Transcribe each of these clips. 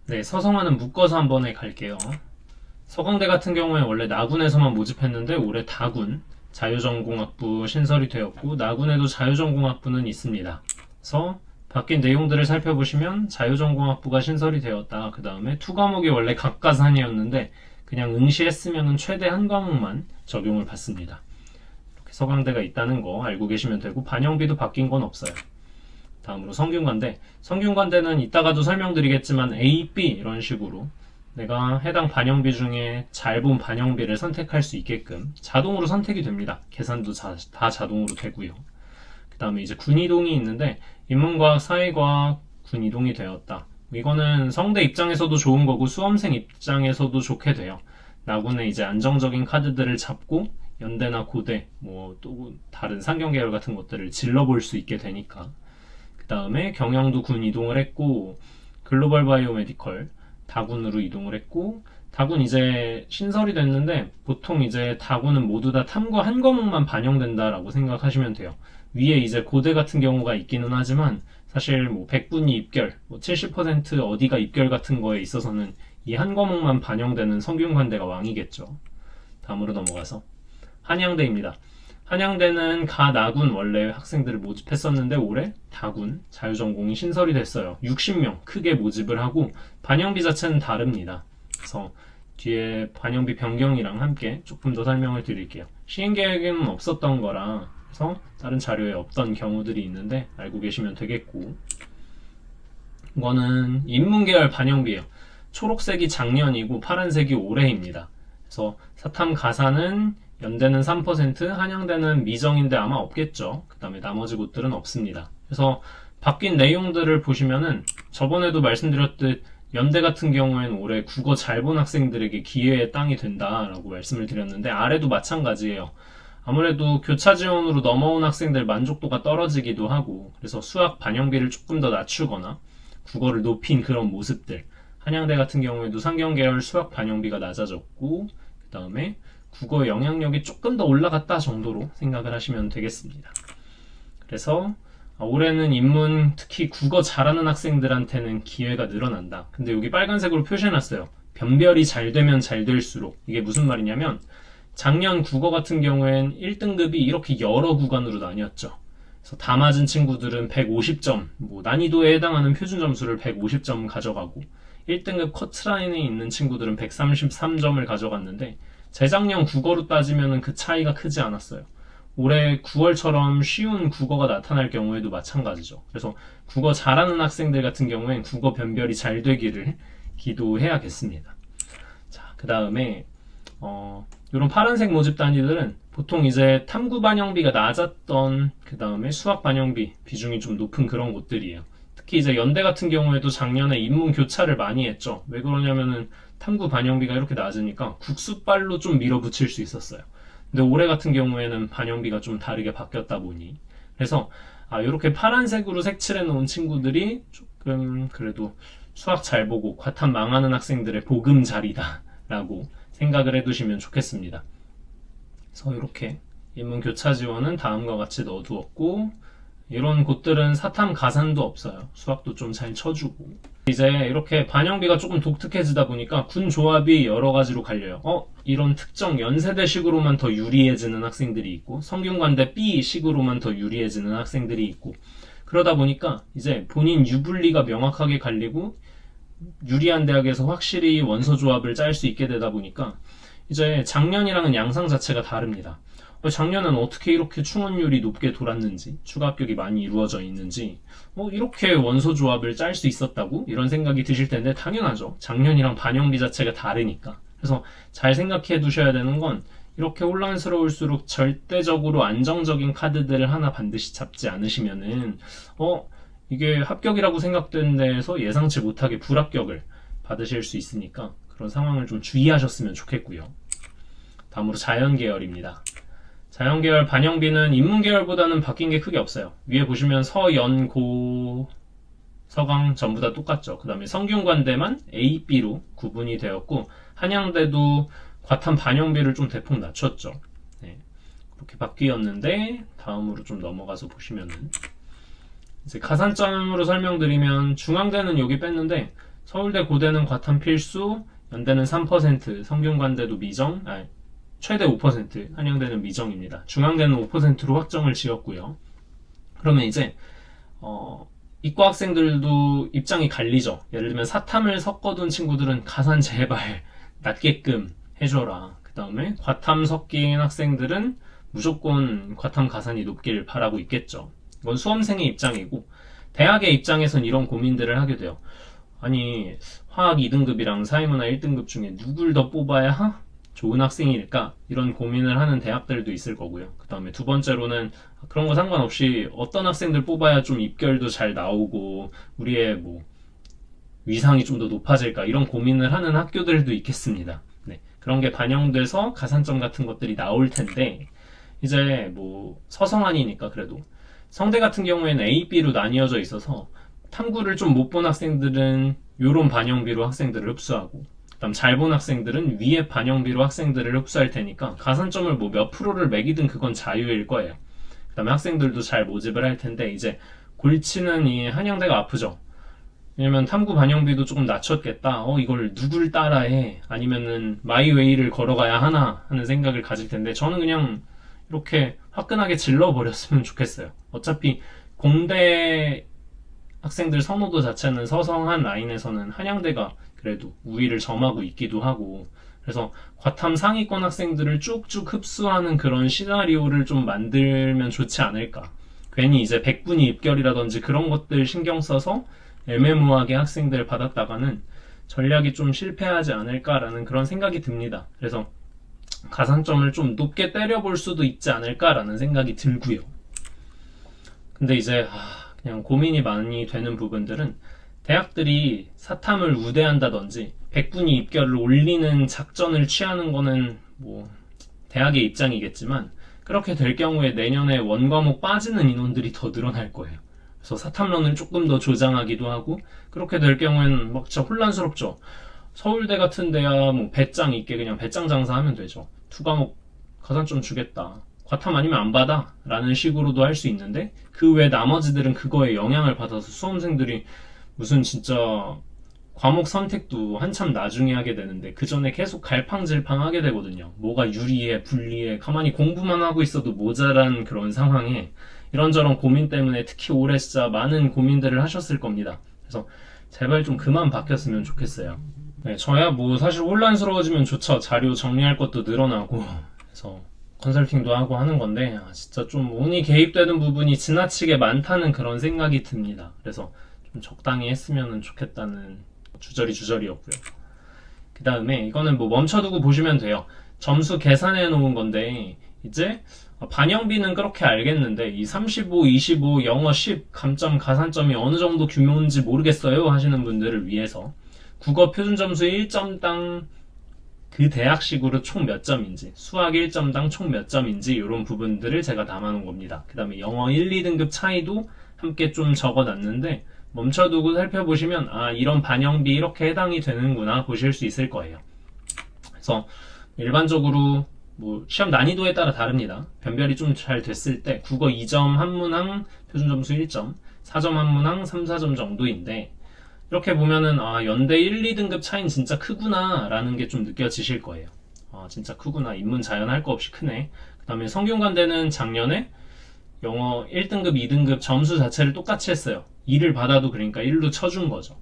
네, 서성화는 묶어서 한 번에 갈게요. 서강대 같은 경우에 원래 나군에서만 모집했는데 올해 다군 자유전공학부 신설이 되었고 나군에도 자유전공학부는 있습니다. 그래서 바뀐 내용들을 살펴보시면 자유전공학부가 신설이 되었다. 그 다음에 투 과목이 원래 각가산이었는데 그냥 응시했으면 최대 한 과목만 적용을 받습니다. 이렇게 서강대가 있다는 거 알고 계시면 되고 반영비도 바뀐 건 없어요. 다음으로 성균관대. 성균관대는 이따가도 설명드리겠지만 A, B 이런 식으로 내가 해당 반영비 중에 잘 본 반영비를 선택할 수 있게끔 자동으로 선택이 됩니다. 계산도 다 자동으로 되고요. 그 다음에 이제 군이동이 있는데 인문과학, 사회과학, 군이동이 되었다. 이거는 성대 입장에서도 좋은 거고 수험생 입장에서도 좋게 돼요. 나군의 이제 안정적인 카드들을 잡고 연대나 고대, 뭐 또 다른 상경계열 같은 것들을 질러볼 수 있게 되니까. 그 다음에 경영도 군 이동을 했고 글로벌 바이오메디컬 다군으로 이동을 했고 다군 이제 신설이 됐는데 보통 이제 다군은 모두 다 탐구 한 과목만 반영된다라고 생각하시면 돼요. 위에 이제 고대 같은 경우가 있기는 하지만 사실 뭐 100분위 입결, 뭐 70% 어디가 입결 같은 거에 있어서는 이 한 과목만 반영되는 성균관대가 왕이겠죠. 다음으로 넘어가서 한양대입니다. 한양대는 가 나군 원래 학생들을 모집했었는데 올해 다군 자유전공이 신설이 됐어요. 60명 크게 모집을 하고 반영비 자체는 다릅니다. 그래서 뒤에 반영비 변경이랑 함께 조금 더 설명을 드릴게요. 시행계획에는 없었던 거라 그래서 다른 자료에 없던 경우들이 있는데 알고 계시면 되겠고 이거는 인문계열 반영비예요. 초록색이 작년이고 파란색이 올해입니다. 그래서 사탐 가사는 연대는 3%, 한양대는 미정인데 아마 없겠죠. 그 다음에 나머지 곳들은 없습니다. 그래서 바뀐 내용들을 보시면은 저번에도 말씀드렸듯 연대 같은 경우에는 올해 국어 잘 본 학생들에게 기회의 땅이 된다라고 말씀을 드렸는데 아래도 마찬가지예요. 아무래도 교차 지원으로 넘어온 학생들 만족도가 떨어지기도 하고 그래서 수학 반영비를 조금 더 낮추거나 국어를 높인 그런 모습들. 한양대 같은 경우에도 상경계열 수학 반영비가 낮아졌고 그 다음에 국어 영향력이 조금 더 올라갔다 정도로 생각을 하시면 되겠습니다. 그래서 올해는 인문 특히 국어 잘하는 학생들한테는 기회가 늘어난다. 근데 여기 빨간색으로 표시해놨어요. 변별이 잘 되면 잘 될수록. 이게 무슨 말이냐면 작년 국어 같은 경우엔 1등급이 이렇게 여러 구간으로 나뉘었죠. 그래서 다 맞은 친구들은 150점, 뭐 난이도에 해당하는 표준 점수를 150점 가져가고 1등급 커트라인에 있는 친구들은 133점을 가져갔는데 재작년 국어로 따지면 그 차이가 크지 않았어요. 올해 9월처럼 쉬운 국어가 나타날 경우에도 마찬가지죠. 그래서 국어 잘하는 학생들 같은 경우엔 국어 변별이 잘 되기를 기도해야겠습니다. 자, 그 다음에 이런 파란색 모집 단위들은 보통 이제 탐구 반영비가 낮았던 그 다음에 수학 반영비 비중이 좀 높은 그런 곳들이에요. 특히 이제 연대 같은 경우에도 작년에 인문 교차를 많이 했죠. 왜 그러냐면은 탐구 반영비가 이렇게 낮으니까 국수빨로 좀 밀어붙일 수 있었어요. 근데 올해 같은 경우에는 반영비가 좀 다르게 바뀌었다 보니 그래서 이렇게 파란색으로 색칠해 놓은 친구들이 조금 그래도 수학 잘 보고 과탐 망하는 학생들의 보금자리다 라고 생각을 해두시면 좋겠습니다. 그래서 이렇게 인문 교차 지원은 다음과 같이 넣어두었고 이런 곳들은 사탐 가산도 없어요. 수학도 좀 잘 쳐주고 이제 이렇게 반영비가 조금 독특해지다 보니까 군 조합이 여러 가지로 갈려요. 이런 특정 연세대식으로만 더 유리해지는 학생들이 있고 성균관대 B식으로만 더 유리해지는 학생들이 있고 그러다 보니까 이제 본인 유불리가 명확하게 갈리고 유리한 대학에서 확실히 원서 조합을 짤 수 있게 되다 보니까 이제 작년이랑은 양상 자체가 다릅니다. 작년은 어떻게 이렇게 충원율이 높게 돌았는지 추가 합격이 많이 이루어져 있는지 이렇게 원서 조합을 짤 수 있었다고 이런 생각이 드실 텐데 당연하죠. 작년이랑 반영비 자체가 다르니까. 그래서 잘 생각해 두셔야 되는 건 이렇게 혼란스러울수록 절대적으로 안정적인 카드들을 하나 반드시 잡지 않으시면은 이게 합격이라고 생각되는 데에서 예상치 못하게 불합격을 받으실 수 있으니까 그런 상황을 좀 주의하셨으면 좋겠고요. 다음으로 자연계열입니다. 자연계열 반영비는 인문계열보다는 바뀐 게 크게 없어요. 위에 보시면 서, 연, 고, 서강 전부 다 똑같죠. 그 다음에 성균관대만 A, B로 구분이 되었고 한양대도 과탐 반영비를 좀 대폭 낮췄죠. 네, 그렇게 바뀌었는데 다음으로 좀 넘어가서 보시면은 이제 가산점으로 설명드리면 중앙대는 여기 뺐는데 서울대 고대는 과탐 필수, 연대는 3%, 성균관대도 미정, 최대 5%, 한양대는 미정입니다. 중앙대는 5%로 확정을 지었고요. 그러면 이제 이과 학생들도 입장이 갈리죠. 예를 들면 사탐을 섞어둔 친구들은 가산 제발 낮게끔 해줘라. 그 다음에 과탐 섞인 학생들은 무조건 과탐 가산이 높길 바라고 있겠죠. 이건 수험생의 입장이고, 대학의 입장에선 이런 고민들을 하게 돼요. 아니, 화학 2등급이랑 사회문화 1등급 중에 누굴 더 뽑아야 좋은 학생일까? 이런 고민을 하는 대학들도 있을 거고요. 그 다음에 두 번째로는 그런 거 상관없이 어떤 학생들 뽑아야 좀 입결도 잘 나오고 우리의 뭐 위상이 좀 더 높아질까? 이런 고민을 하는 학교들도 있겠습니다. 네, 그런 게 반영돼서 가산점 같은 것들이 나올 텐데, 이제 뭐 서성한이니까 그래도 성대 같은 경우에는 A, B로 나뉘어져 있어서 탐구를 좀 못 본 학생들은 요런 반영비로 학생들을 흡수하고, 그다음 잘 본 학생들은 위에 반영비로 학생들을 흡수할 테니까 가산점을 뭐 몇 프로를 매기든 그건 자유일 거예요. 그다음에 학생들도 잘 모집을 할 텐데, 이제 골치는 이 한양대가 아프죠. 왜냐면 탐구 반영비도 조금 낮췄겠다. 이걸 누굴 따라해? 아니면은 마이웨이를 걸어가야 하나 하는 생각을 가질 텐데, 저는 그냥 이렇게 화끈하게 질러버렸으면 좋겠어요. 어차피 공대 학생들 선호도 자체는 서성한 라인에서는 한양대가 그래도 우위를 점하고 있기도 하고, 그래서 과탐 상위권 학생들을 쭉쭉 흡수하는 그런 시나리오를 좀 만들면 좋지 않을까. 괜히 이제 100분위 입결이라든지 그런 것들 신경 써서 애매모호하게 학생들 받았다가는 전략이 좀 실패하지 않을까라는 그런 생각이 듭니다. 그래서 가산점을 좀 높게 때려볼 수도 있지 않을까라는 생각이 들고요. 근데 이제 그냥 고민이 많이 되는 부분들은, 대학들이 사탐을 우대한다든지 100분위 입결을 올리는 작전을 취하는 거는 뭐 대학의 입장이겠지만, 그렇게 될 경우에 내년에 원과목 빠지는 인원들이 더 늘어날 거예요. 그래서 사탐론을 조금 더 조장하기도 하고, 그렇게 될 경우에는 막 진짜 혼란스럽죠. 서울대 같은 데야 뭐 배짱 있게 그냥 배짱 장사하면 되죠. 2과목 가산점 주겠다, 과탐 아니면 안 받아 라는 식으로도 할 수 있는데, 그 외 나머지들은 그거에 영향을 받아서 수험생들이 무슨 진짜 과목 선택도 한참 나중에 하게 되는데 그 전에 계속 갈팡질팡 하게 되거든요. 뭐가 유리해 불리해, 가만히 공부만 하고 있어도 모자란 그런 상황에 이런저런 고민 때문에 특히 올해 진짜 많은 고민들을 하셨을 겁니다. 그래서 제발 좀 그만 바뀌었으면 좋겠어요. 네, 저야 뭐 사실 혼란스러워지면 좋죠. 자료 정리할 것도 늘어나고, 그래서 컨설팅도 하고 하는 건데, 진짜 좀 운이 개입되는 부분이 지나치게 많다는 그런 생각이 듭니다. 그래서 좀 적당히 했으면 좋겠다는 주저리였고요. 그 다음에 이거는 뭐 멈춰두고 보시면 돼요. 점수 계산해 놓은 건데, 이제 반영비는 그렇게 알겠는데 이 35, 25, 영어 10 감점 가산점이 어느 정도 규모인지 모르겠어요 하시는 분들을 위해서 국어 표준 점수 1점당 그 대학식으로 총 몇 점인지, 수학 1점당 총 몇 점인지 이런 부분들을 제가 담아놓은 겁니다. 그 다음에 영어 1, 2등급 차이도 함께 좀 적어놨는데, 멈춰두고 살펴보시면 이런 반영비 이렇게 해당이 되는구나 보실 수 있을 거예요. 그래서 일반적으로 뭐 시험 난이도에 따라 다릅니다. 변별이 좀 잘 됐을 때 국어 2점 한문항 표준 점수 1점, 4점 한문항 3, 4점 정도인데, 이렇게 보면은 연대 1, 2등급 차이는 진짜 크구나 라는 게 좀 느껴지실 거예요. 진짜 크구나, 인문 자연 할 거 없이 크네. 그 다음에 성균관대는 작년에 영어 1등급, 2등급 점수 자체를 똑같이 했어요. 2를 받아도 그러니까 1로 쳐준 거죠.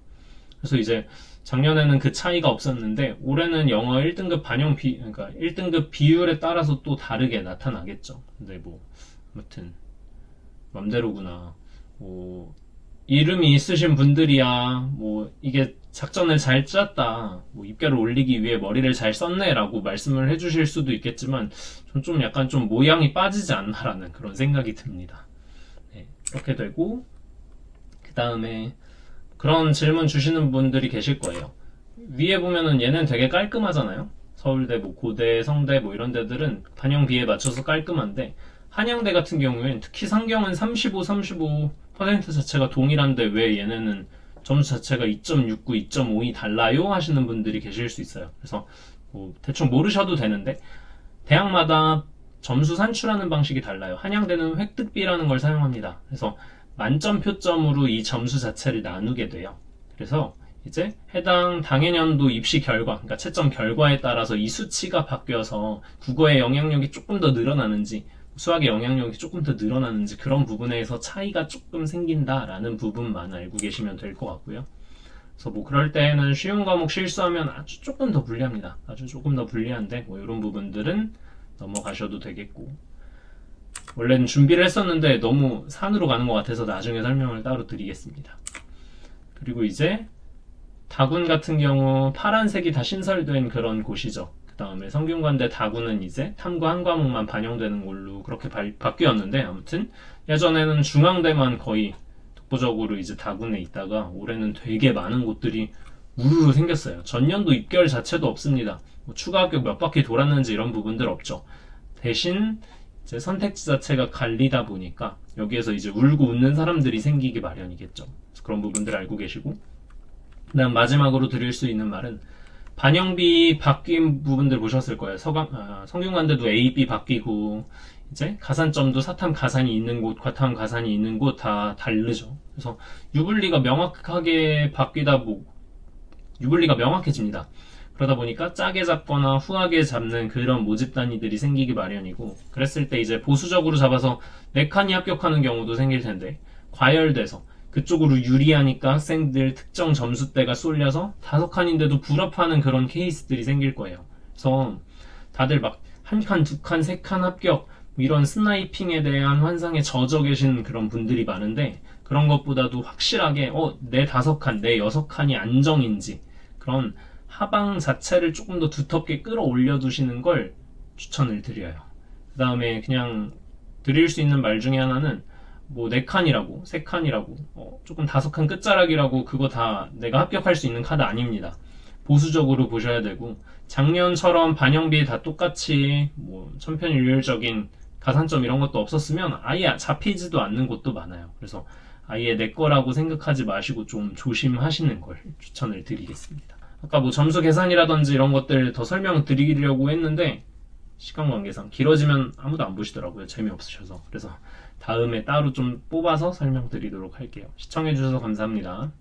그래서 이제 작년에는 그 차이가 없었는데 올해는 영어 1등급 그러니까 1등급 비율에 따라서 또 다르게 나타나겠죠. 근데 뭐 아무튼 맘대로구나. 뭐 이름이 있으신 분들이야 뭐 이게 작전을 잘 짰다, 뭐 입결을 올리기 위해 머리를 잘 썼네 라고 말씀을 해주실 수도 있겠지만, 전 좀 약간 좀 모양이 빠지지 않나라는 그런 생각이 듭니다. 네, 그렇게 되고, 그 다음에 그런 질문 주시는 분들이 계실 거예요. 위에 보면은 얘는 되게 깔끔하잖아요. 서울대, 뭐 고대, 성대 뭐 이런 데들은 반영비에 맞춰서 깔끔한데, 한양대 같은 경우엔 특히 상경은 35% 자체가 동일한데 왜 얘네는 점수 자체가 2.69, 2.52 달라요? 하시는 분들이 계실 수 있어요. 그래서 뭐 대충 모르셔도 되는데, 대학마다 점수 산출하는 방식이 달라요. 한양대는 획득비라는 걸 사용합니다. 그래서 만점 표점으로 이 점수 자체를 나누게 돼요. 그래서 이제 해당 당해년도 입시 결과, 그러니까 채점 결과에 따라서 이 수치가 바뀌어서 국어의 영향력이 조금 더 늘어나는지 수학의 영향력이 조금 더 늘어나는지 그런 부분에서 차이가 조금 생긴다라는 부분만 알고 계시면 될 것 같고요. 그래서 뭐 그럴 때는 쉬운 과목 실수하면 아주 조금 더 불리합니다. 아주 조금 더 불리한데 뭐 이런 부분들은 넘어가셔도 되겠고, 원래는 준비를 했었는데 너무 산으로 가는 것 같아서 나중에 설명을 따로 드리겠습니다. 그리고 이제 다군 같은 경우 파란색이 다 신설된 그런 곳이죠. 그 다음에 성균관대 다군은 이제 탐구 한 과목만 반영되는 걸로 그렇게 바뀌었는데, 아무튼 예전에는 중앙대만 거의 독보적으로 이제 다군에 있다가 올해는 되게 많은 곳들이 우르르 생겼어요. 전년도 입결 자체도 없습니다. 뭐 추가 합격 몇 바퀴 돌았는지 이런 부분들 없죠. 대신 이제 선택지 자체가 갈리다 보니까 여기에서 이제 울고 웃는 사람들이 생기기 마련이겠죠. 그래서 그런 부분들 알고 계시고, 그다음 마지막으로 드릴 수 있는 말은 반영비 바뀐 부분들 보셨을 거예요. 성균관대도 A, B 바뀌고 이제 가산점도 사탐 가산이 있는 곳, 과탐 가산이 있는 곳 다 다르죠. 그래서 유불리가 명확하게 바뀌다 유불리가 명확해집니다. 그러다 보니까 짜게 잡거나 후하게 잡는 그런 모집 단위들이 생기기 마련이고, 그랬을 때 이제 보수적으로 잡아서 4칸이 합격하는 경우도 생길 텐데 과열돼서 그쪽으로 유리하니까 학생들 특정 점수대가 쏠려서 5칸인데도 불합하는 그런 케이스들이 생길 거예요. 그래서 다들 막 1칸, 2칸, 3칸 합격 이런 스나이핑에 대한 환상에 젖어 계신 그런 분들이 많은데, 그런 것보다도 확실하게 내 5칸, 내 6칸이 안정인지 그런 하방 자체를 조금 더 두텁게 끌어올려 두시는 걸 추천을 드려요. 그 다음에 그냥 드릴 수 있는 말 중에 하나는 뭐 4칸이라고 3칸이라고 조금 5칸 끝자락이라고 그거 다 내가 합격할 수 있는 카드 아닙니다. 보수적으로 보셔야 되고, 작년처럼 반영비 다 똑같이 뭐 천편일률적인 가산점 이런 것도 없었으면 아예 잡히지도 않는 곳도 많아요. 그래서 아예 내 거라고 생각하지 마시고 좀 조심하시는 걸 추천을 드리겠습니다. 아까 뭐 점수 계산이라든지 이런 것들 더 설명드리려고 했는데 시간 관계상 길어지면 아무도 안 보시더라고요. 재미없으셔서. 그래서 다음에 따로 좀 뽑아서 설명드리도록 할게요. 시청해주셔서 감사합니다.